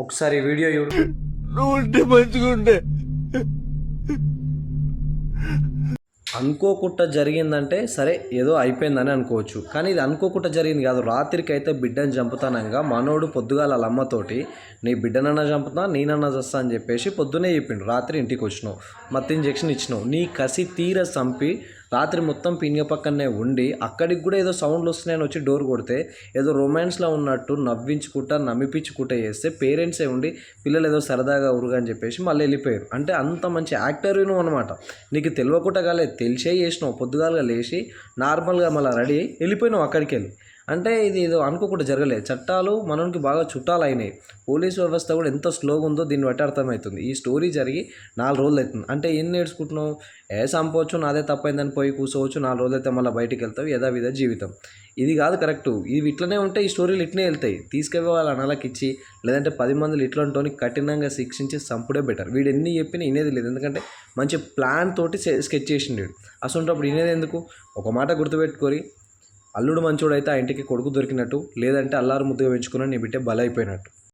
ఒకసారి వీడియో చూడు. నువ్వు ఉంటే మంచిగుండే. అనుకోకుండా జరిగిందంటే సరే ఏదో అయిపోయిందని అనుకోవచ్చు, కానీ ఇది అనుకోకుండా జరిగింది కాదు. రాత్రికి అయితే బిడ్డని చంపుతానంగా మనోడు పొద్దుగాల వాళ్ళ అమ్మతోటి నీ బిడ్డనన్నా చంపుతా నేనన్నా చస్తా అని చెప్పేసి పొద్దునే చెప్పిండు. రాత్రి ఇంటికి వచ్చినావు, మత్తు ఇంజెక్షన్ ఇచ్చినావు, నీ కసి తీర చంపి రాత్రి మొత్తం పిన్య పక్కనే ఉండి అక్కడికి కూడా ఏదో సౌండ్లు వస్తున్నాయని వచ్చి డోర్ కొడితే ఏదో రొమాన్స్లో ఉన్నట్టు నవ్వించుకుంటా నమ్మిపించుకుంటా చేస్తే పేరెంట్సే ఉండి పిల్లలు ఏదో సరదాగా ఉరుగా అని చెప్పేసి మళ్ళీ వెళ్ళిపోయారు. అంటే అంత మంచి యాక్టర్ నువ్వు అనమాట. నీకు తెలియకుండా కాలేదు, తెలిసే చేసినావు. పొద్దుగాలుగా లేచి నార్మల్గా మళ్ళీ రెడీ అయ్యి వెళ్ళిపోయినావు అక్కడికి వెళ్ళి. అంటే ఇది ఏదో అనుకోకుండా జరగలేదు. చట్టాలు మనకి బాగా చుట్టాలు అయినాయి. పోలీస్ వ్యవస్థ కూడా ఎంత స్లోగా ఉందో దీన్ని బట్టి అర్థమవుతుంది. ఈ స్టోరీ జరిగి 4 రోజులు అవుతుంది. అంటే ఏం నేర్చుకుంటున్నావు? చంపవచ్చు, నాదే తప్పైందని పోయి కూర్చోవచ్చు, 4 రోజులు అయితే మళ్ళీ బయటికి వెళ్తావు, యథావిధ జీవితం. ఇది కాదు కరెక్టు. ఇవి ఇట్లనే ఉంటే ఈ స్టోరీలు ఇట్లనే వెళ్తాయి. తీసుకెళ్ళి వాళ్ళ అన్నలకి ఇచ్చి లేదంటే 10 మందిలు ఇట్లాంటి కఠినంగా శిక్షించి చంపుడే బెటర్. వీడు ఎన్ని చెప్పినా వినేది లేదు. ఎందుకంటే మంచి ప్లాన్ తోటి స్కెచ్ చేసిండు వీడు. అసలు వినేది ఎందుకు? ఒక మాట గుర్తుపెట్టుకొని, అల్లుడు మంచోడైతే ఆ ఇంటికి కొడుకు దొరికినట్టు, లేదంటే అల్లారు ముద్దుగా పెంచుకున్న నీ బిడ్డ బలైపోయినట్టు.